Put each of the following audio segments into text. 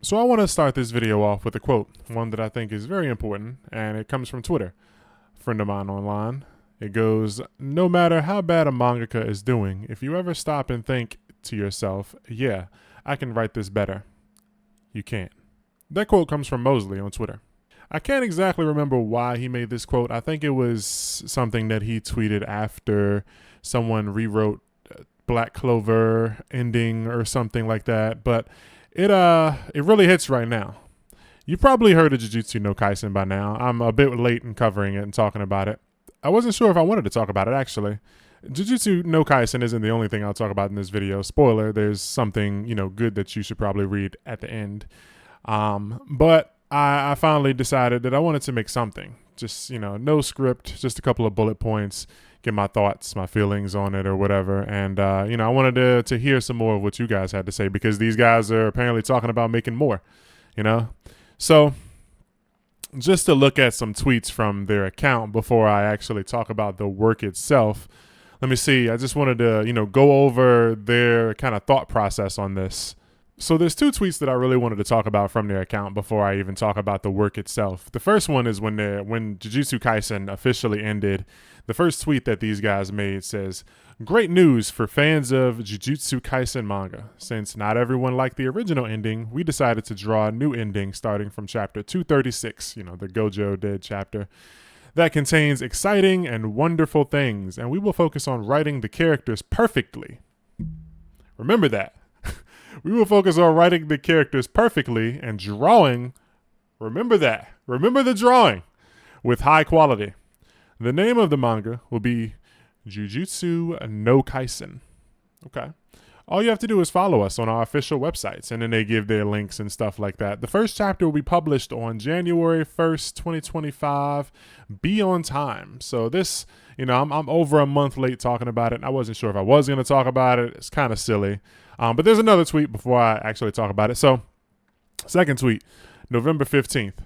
So I want to start this video off with a quote, one that I think is very important, and it comes from Twitter, a friend of mine online. It goes, "No matter how bad a mangaka is doing, if you ever stop and think to yourself, yeah, I can write this better, you can't." That quote comes from Mosley on Twitter. I can't exactly remember why he made this quote. I think it was something that he tweeted after someone rewrote Black Clover ending or something like that, but it really hits right now. You've probably heard of Jujutsu no Kaisen by now. I'm a bit late in covering it and talking about it. I wasn't sure if I wanted to talk about it, actually. Jujutsu no Kaisen isn't the only thing I'll talk about in this video. Spoiler, there's something, good that you should probably read at the end. But I finally decided that I wanted to make something. Just, no script, just a couple of bullet points, get my thoughts, my feelings on it or whatever. And, I wanted to hear some more of what you guys had to say because these guys are apparently talking about making more, So just to look at some tweets from their account before I actually talk about the work itself, let me see. I just wanted to, go over their kind of thought process on this. So there's two tweets that I really wanted to talk about from their account before I even talk about the work itself. The first one is when Jujutsu Kaisen officially ended. The first tweet that these guys made says, "Great news for fans of Jujutsu Kaisen manga. Since not everyone liked the original ending, we decided to draw a new ending starting from chapter 236, the Gojo dead chapter, that contains exciting and wonderful things, and we will focus on writing the characters perfectly." Remember that. We will focus on writing the characters perfectly and drawing, remember that, remember the drawing, with high quality. The name of the manga will be Jujutsu no Kaisen. Okay. All you have to do is follow us on our official websites, and then they give their links and stuff like that. The first chapter will be published on January 1st, 2025. Be on time. So this, I'm over a month late talking about it. I wasn't sure if I was going to talk about it. It's kind of silly. But there's another tweet before I actually talk about it. So, second tweet, November 15th.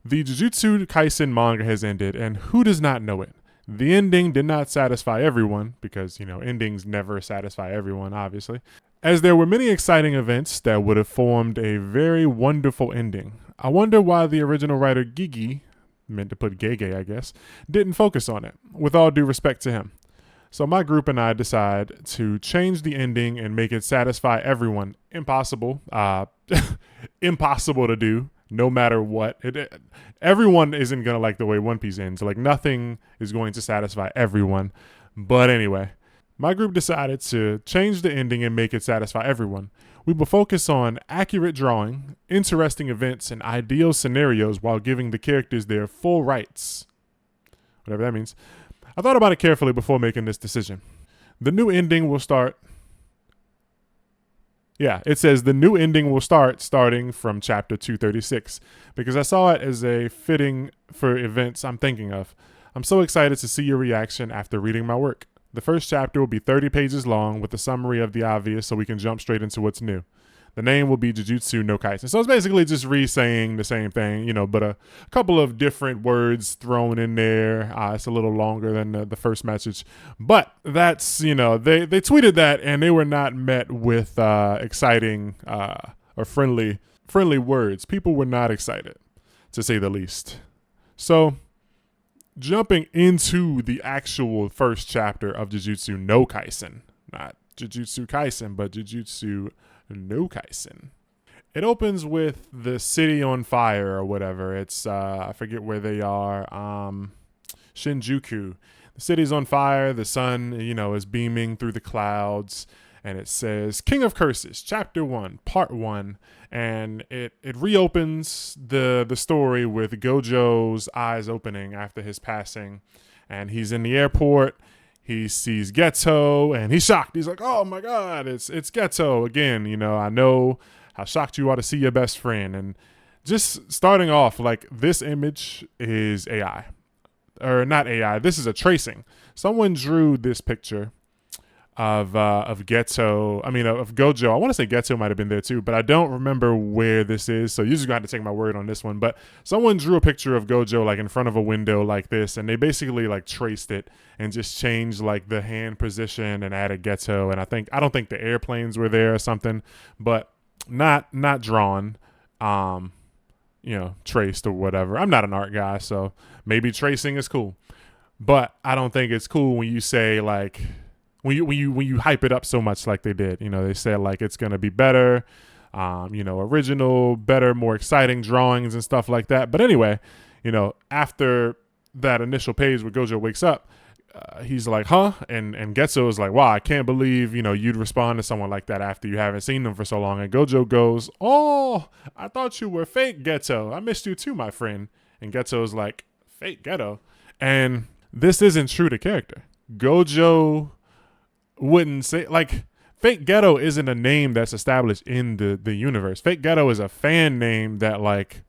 The Jujutsu Kaisen manga has ended, and who does not know it? The ending did not satisfy everyone, because, endings never satisfy everyone, obviously, as there were many exciting events that would have formed a very wonderful ending. I wonder why the original writer Gigi, meant to put Gege, I guess, didn't focus on it, with all due respect to him. So my group and I decide to change the ending and make it satisfy everyone. Impossible. Impossible to do, no matter what. Everyone isn't going to like the way One Piece ends. Like, nothing is going to satisfy everyone. But anyway, my group decided to change the ending and make it satisfy everyone. We will focus on accurate drawing, interesting events, and ideal scenarios while giving the characters their full rights. Whatever that means. I thought about it carefully before making this decision. The new ending will start. Yeah, it says the new ending will starting from chapter 236 because I saw it as a fitting for events I'm thinking of. I'm so excited to see your reaction after reading my work. The first chapter will be 30 pages long with a summary of the obvious so we can jump straight into what's new. The name will be Jujutsu no Kaisen. So it's basically just re-saying the same thing, but a couple of different words thrown in there. It's a little longer than the first message. But that's, they tweeted that and they were not met with exciting or friendly words. People were not excited, to say the least. So jumping into the actual first chapter of Jujutsu no Kaisen. Not Jujutsu Kaisen, but Jujutsu no Kaisen. It opens with the city on fire or whatever. It's I forget where they are. Shinjuku. The city's on fire. The sun, is beaming through the clouds, and it says King of Curses, Chapter 1, Part 1, and it reopens the story with Gojo's eyes opening after his passing, and he's in the airport. He sees Geto and he's shocked. He's like, "Oh my God, it's Geto again." I know how shocked you are to see your best friend. And just starting off, like, this image is AI. Or not AI, this is a tracing. Someone drew this picture of Geto. Of Gojo. I want to say Geto might have been there too, but I don't remember where this is. So you're just gonna have to take my word on this one. But someone drew a picture of Gojo like in front of a window like this, and they basically like traced it and just changed like the hand position and added Geto. And I don't think the airplanes were there or something, but not drawn. um, traced or whatever. I'm not an art guy, so maybe tracing is cool. But I don't think it's cool when you say like when you hype it up so much like they did. They said like it's gonna be better, original, better, more exciting drawings and stuff like that. But anyway, after that initial page where Gojo wakes up, he's like, huh? And Getsu is like, wow, I can't believe, you'd respond to someone like that after you haven't seen them for so long. And Gojo goes, oh, I thought you were fake Getsu. I missed you too, my friend. And Getsu is like, fake Geto. And this isn't true to character. Gojo wouldn't say, like, fake Geto isn't a name that's established in the universe. Fake Geto is a fan name that, like,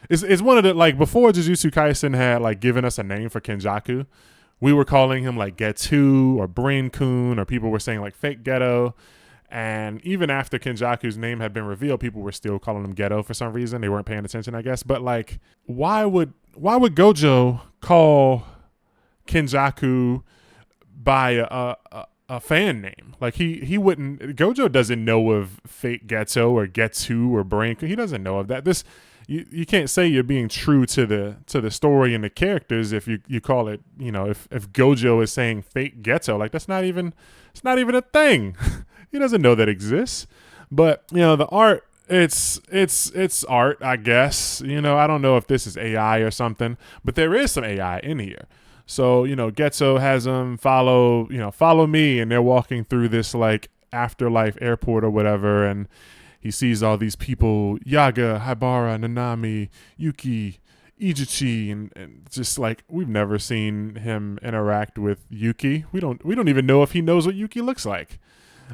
it's one of the, like, before Jujutsu Kaisen had, like, given us a name for Kenjaku, we were calling him, like, Getsu or Brain-kun, or people were saying, like, fake Geto. And even after Kenjaku's name had been revealed, people were still calling him Geto for some reason. They weren't paying attention, I guess. But, like, why would Gojo call Kenjaku by a fan name? Like, he wouldn't. Gojo doesn't know of fake Geto or Getsu or Brain-kun. He doesn't know of that. You can't say you're being true to the story and the characters if you call it, if Gojo is saying fake Geto, like it's not even a thing. He doesn't know that exists. But the art, it's art, I guess. I don't know if this is AI or something, but there is some AI in here. So Getsu has them follow me, and they're walking through this like afterlife airport or whatever, and he sees all these people, Yaga, Hibara, Nanami, Yuki, Ijichi, and just like, we've never seen him interact with Yuki. We don't even know if he knows what Yuki looks like.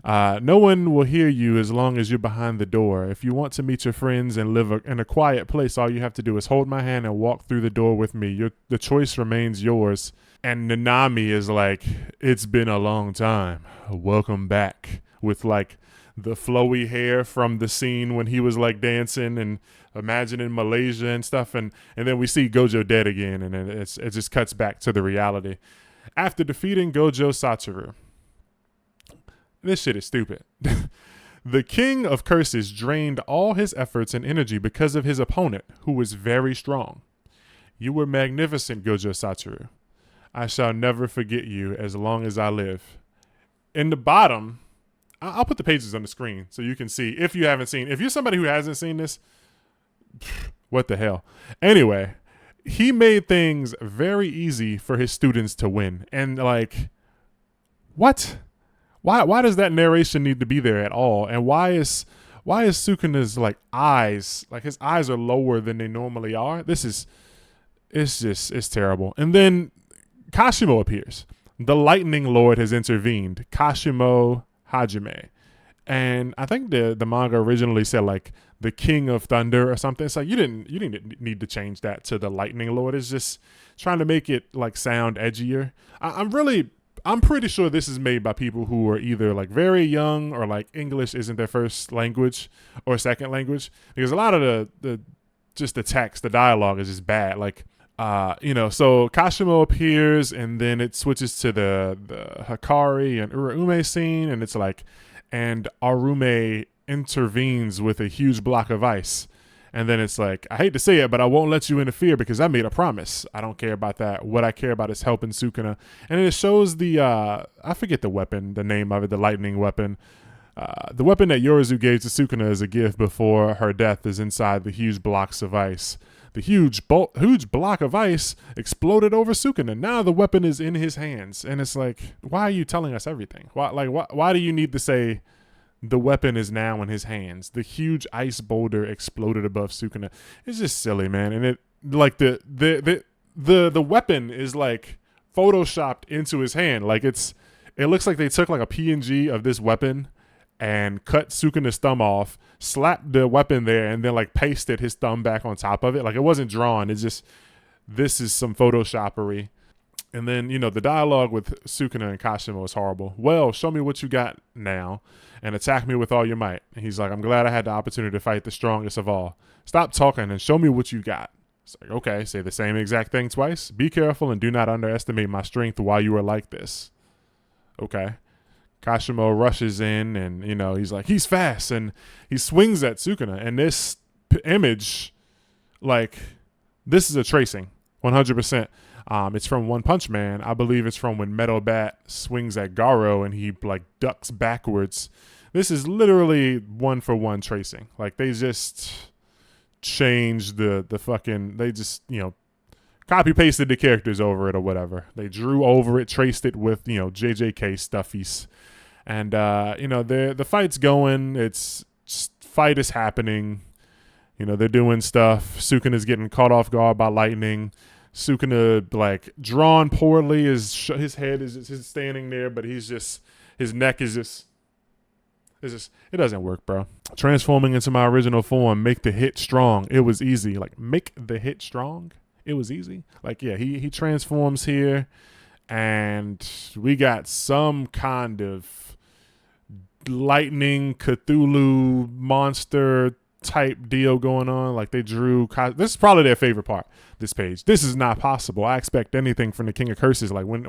No one will hear you as long as you're behind the door. If you want to meet your friends and live in a quiet place, all you have to do is hold my hand and walk through the door with me. The choice remains yours. And Nanami is like, it's been a long time. Welcome back. With like the flowy hair from the scene when he was like dancing and imagining Malaysia and stuff. And then we see Gojo dead again. And then it just cuts back to the reality. After defeating Gojo Satoru. This shit is stupid. The king of curses drained all his efforts and energy because of his opponent, who was very strong. You were magnificent, Gojo Satoru. I shall never forget you as long as I live. In the bottom, I'll put the pages on the screen so you can see if you haven't seen. If you're somebody who hasn't seen this, what the hell? Anyway, he made things very easy for his students to win. And like, what? Why does that narration need to be there at all? And why is Sukuna's like eyes, like his eyes are lower than they normally are? It's terrible. And then Kashimo appears. The Lightning Lord has intervened. Kashimo Hajime. And I think the manga originally said like the King of Thunder or something. It's like you didn't need to change that to the Lightning Lord. It's just trying to make it like sound edgier. I'm pretty sure this is made by people who are either like very young or like English isn't their first language or second language, because a lot of the text, the dialogue is just bad. Like, so Kashimo appears and then it switches to the Hikari and Uraume scene, and it's like, and Arume intervenes with a huge block of ice. And then it's like, I hate to say it, but I won't let you interfere because I made a promise. I don't care about that. What I care about is helping Sukuna. And it shows the, I forget the weapon, the name of it, the lightning weapon. The weapon that Yorizu gave to Sukuna as a gift before her death is inside the huge blocks of ice. The huge block of ice exploded over Sukuna. Now the weapon is in his hands. And it's like, why are you telling us everything? Why do you need to say the weapon is now in his hands? The huge ice boulder exploded above Sukuna. It's just silly, man. And it like the weapon is like photoshopped into his hand. Like it looks like they took like a PNG of this weapon and cut Sukuna's thumb off, slapped the weapon there, and then like pasted his thumb back on top of it. Like it wasn't drawn. It's just, this is some photoshoppery. And then, the dialogue with Sukuna and Kashimo is horrible. Well, show me what you got now and attack me with all your might. And he's like, I'm glad I had the opportunity to fight the strongest of all. Stop talking and show me what you got. It's like, okay, say the same exact thing twice. Be careful and do not underestimate my strength while you are like this. Okay. Kashimo rushes in and, you know, he's like, he's fast, and he swings at Sukuna. And this image, like, this is a tracing, 100%. It's from One Punch Man. I believe it's from when Metal Bat swings at Garo and he, like, ducks backwards. This is literally 1-for-1 tracing. Like, they just changed the fucking, they just, you know, copy pasted the characters over it or whatever. They drew over it, traced it with, you know, JJK stuffies. And, you know, the fight's going. It's fight is happening. You know, they're doing stuff. Sukuna's getting caught off guard by lightning. Sukuna, like, drawn poorly. His head is just standing there, but he's just, his neck is just, it doesn't work, bro. Transforming into my original form, make the hit strong. It was easy. Like, make the hit strong. It was easy. Like, yeah, he transforms here, and we got some kind of lightning Cthulhu monster type deal going on. Like, they drew, this is probably their favorite part, this page. This is not possible. I expect anything from the King of Curses. Like, when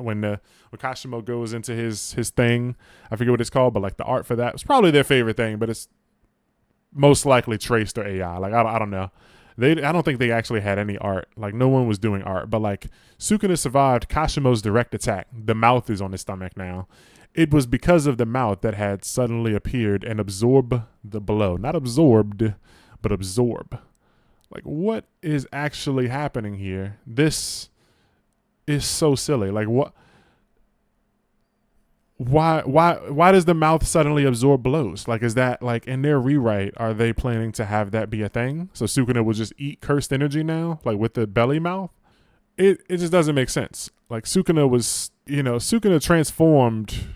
Kashimo goes into his thing, I forget what it's called, but like the art for that was probably their favorite thing, but it's most likely traced or AI. Like, I don't know. I don't think they actually had any art. Like, no one was doing art. But like, Sukuna survived Kashimo's direct attack. The mouth is on his stomach now. It was because of the mouth that had suddenly appeared and absorbed the blow. Not absorbed, but absorb. Like, what is actually happening here? This is so silly. Like, what? Why does the mouth suddenly absorb blows? Like, is that, like, in their rewrite, are they planning to have that be a thing? So Sukuna will just eat cursed energy now, like with the belly mouth? It just doesn't make sense. Like, Sukuna transformed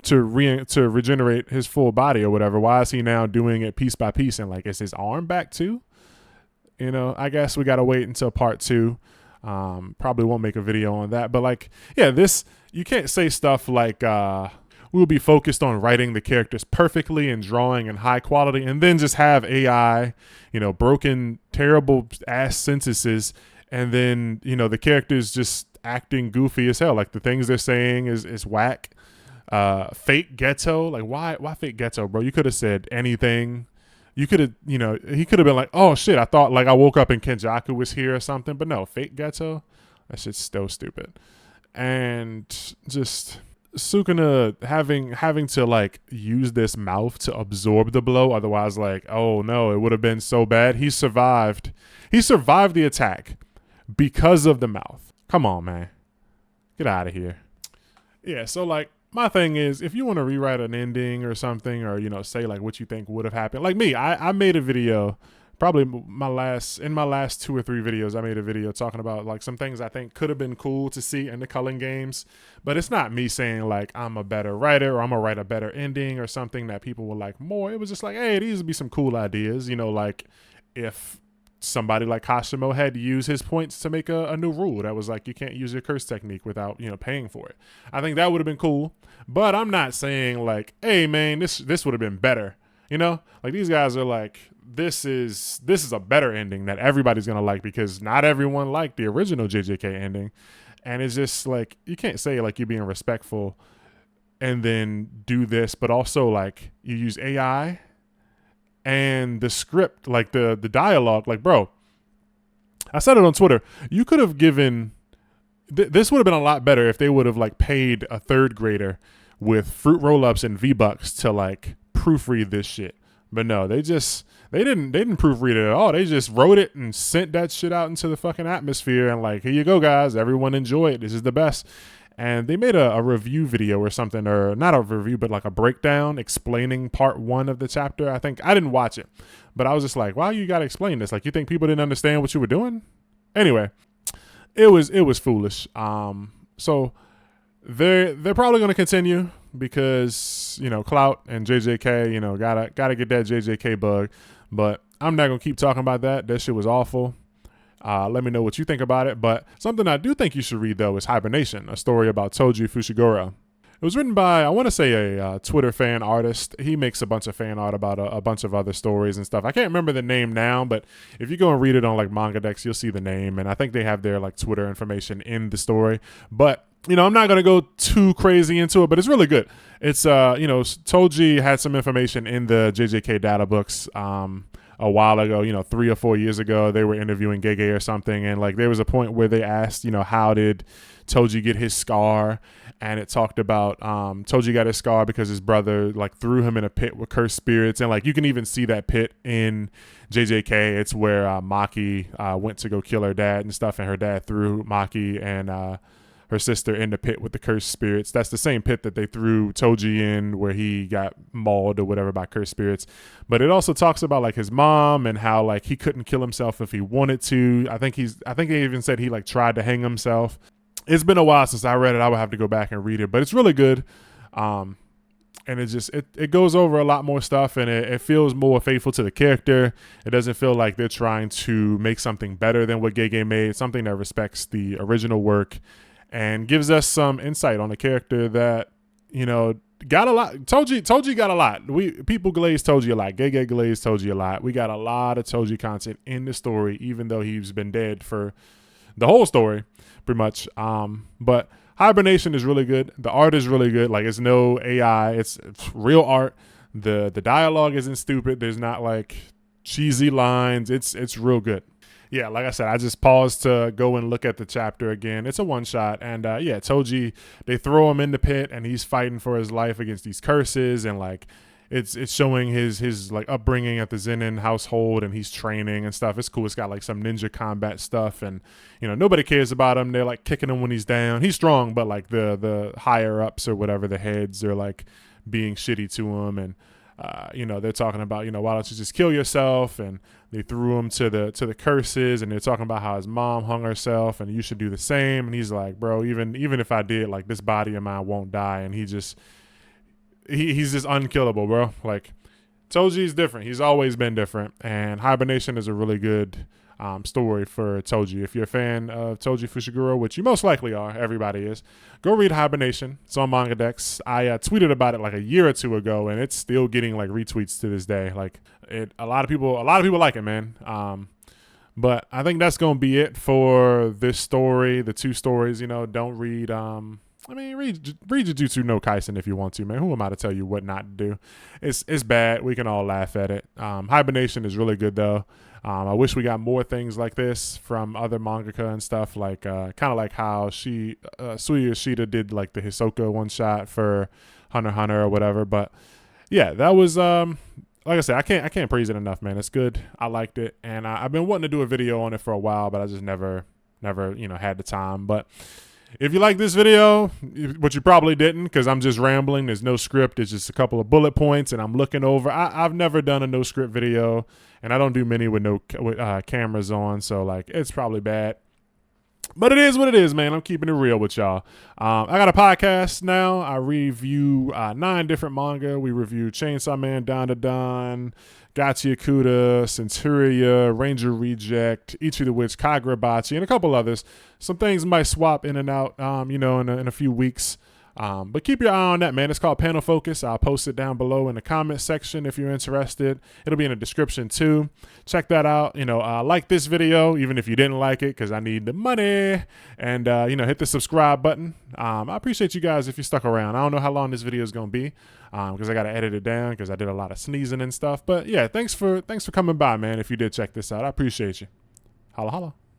to regenerate his full body or whatever. Why is he now doing it piece by piece? And like, is his arm back too? You know, I guess we got to wait until part 2. Probably won't make a video on that, but like, yeah, you can't say stuff like, we'll be focused on writing the characters perfectly and drawing in high quality, and then just have AI, you know, broken, terrible ass sentences, and then, you know, the characters just acting goofy as hell. Like, the things they're saying is whack. Fake ghetto. Like, why fake ghetto, bro? You could have said anything. You could have, you know, he could have been like, oh shit, I thought, like, I woke up and Kenjaku was here or something, but no, fake ghetto. That shit's still stupid. And just Sukuna having to like use this mouth to absorb the blow. Otherwise, like, oh no, it would have been so bad. He survived the attack because of the mouth. Come on, man. Get out of here. Yeah, so like, my thing is, if you want to rewrite an ending or something, or, you know, say like what you think would have happened. Like me, I made a video, probably in my last 2 or 3 videos, I made a video talking about like some things I think could have been cool to see in the Culling games. But it's not me saying like I'm a better writer or I'm gonna write a better ending or something that people will like more. It was just like, hey, these would be some cool ideas. You know, like if somebody like Kashimo had to use his points to make a new rule that was like, you can't use your curse technique without, you know, paying for it. I think that would have been cool, but I'm not saying like, hey man, this would have been better. You know, like, these guys are like, this is a better ending that everybody's gonna like, because not everyone liked the original JJK ending. And it's just like, you can't say like you're being respectful and then do this, but also like you use AI and the script, like the dialogue. Like, bro, I said it on Twitter. You could have given this would have been a lot better if they would have like paid a 3rd grader with fruit roll-ups and V-Bucks to like proofread this shit. But no, they didn't proofread it at all. They just wrote it and sent that shit out into the fucking atmosphere and like, here you go, guys, everyone enjoy it, this is the best. And they made a review video or something, or not a review, but like a breakdown explaining part 1 of the chapter. I think I didn't watch it, but I was just like, why you got to explain this? Like, you think people didn't understand what you were doing? Anyway, it was foolish. So they're probably going to continue because, you know, Clout and JJK, you know, gotta get that JJK bug. But I'm not going to keep talking about that. That shit was awful. Let me know what you think about it. But something I do think you should read, though, is Hibernation, a story about Toji Fushiguro. It was written by, I want to say, a Twitter fan artist. He makes a bunch of fan art about a bunch of other stories and stuff. I can't remember the name now, but if you go and read it on like Manga Dex, you'll see the name. And I think they have their like Twitter information in the story. But I'm not gonna go too crazy into it, but it's really good. It's Toji had some information in the JJK data books a while ago, 3 or 4 years ago. They were interviewing Gege or something, and like there was a point where they asked, how did Toji get his scar? And it talked about Toji got his scar because his brother like threw him in a pit with cursed spirits, and like you can even see that pit in JJK. It's where Maki went to go kill her dad and stuff, and her dad threw Maki and her sister in the pit with the cursed spirits. That's the same pit that they threw Toji in where he got mauled or whatever by cursed spirits. But it also talks about like his mom and how like he couldn't kill himself if he wanted to. I think they even said he like tried to hang himself. It's been a while since I read it. I would have to go back and read it, but it's really good. And it goes over a lot more stuff, and it feels more faithful to the character. It doesn't feel like they're trying to make something better than what Gege made, something that respects the original work and gives us some insight on a character that, got a lot. Toji got a lot. People glaze Toji a lot. Gege glazed Toji a lot. We got a lot of Toji content in the story, even though he's been dead for the whole story, pretty much. But Hibernation is really good. The art is really good. Like, it's no AI. It's real art. The dialogue isn't stupid. There's not like cheesy lines. It's real good. Yeah, like I said, I just paused to go and look at the chapter again. It's a one shot. And Toji, they throw him in the pit and he's fighting for his life against these curses. And like, it's showing his like upbringing at the Zenin household, and he's training and stuff. It's cool. It's got like some ninja combat stuff, and nobody cares about him. They're like kicking him when he's down. He's strong, but like the higher ups or whatever, the heads, are like being shitty to him. And they're talking about, why don't you just kill yourself? And they threw him to the curses, and they're talking about how his mom hung herself and you should do the same. And he's like, bro, even if I did, like, this body of mine won't die. And he's just unkillable, bro. Like, Toji's different. He's always been different. And Hibernation is a really good story for Toji. If you're a fan of Toji Fushiguro, which you most likely are, everybody is, go read Hibernation. It's on Manga Dex. I tweeted about it like a year or two ago, and it's still getting like retweets to this day. Like, a lot of people like it, man. But I think that's gonna be it for this story. The two stories, don't read. Read Jujutsu no Kaisen if you want to, man. Who am I to tell you what not to do? It's bad. We can all laugh at it. Hibernation is really good though. I wish we got more things like this from other mangaka and stuff, like kind of like how Suya Yoshida did like the Hisoka one shot for Hunter x Hunter or whatever. But yeah, that was like I said, I can't praise it enough, man. It's good. I liked it, and I've been wanting to do a video on it for a while, but I just never had the time. But if you like this video, which you probably didn't, because I'm just rambling, there's no script, it's just a couple of bullet points, and I'm looking over. I've never done a no script video, and I don't do many with cameras on, so like it's probably bad. But it is what it is, man. I'm keeping it real with y'all. I got a podcast now. I review 9 different manga. We review Chainsaw Man, Dan Da Dan, Gachi Akuta, Centuria, Ranger Reject, Ichi the Witch, Kagurabachi, and a couple others. Some things might swap in and out, in a few weeks. But keep your eye on that, man. It's called Panel Focus. I'll post it down below in the comment section if you're interested. It'll be in the description too. Check that out. Like this video, even if you didn't like it, because I need the money. And, hit the subscribe button. I appreciate you guys if you stuck around. I don't know how long this video is going to be, because I got to edit it down because I did a lot of sneezing and stuff. But yeah, thanks for coming by, man. If you did check this out, I appreciate you. Holla, holla.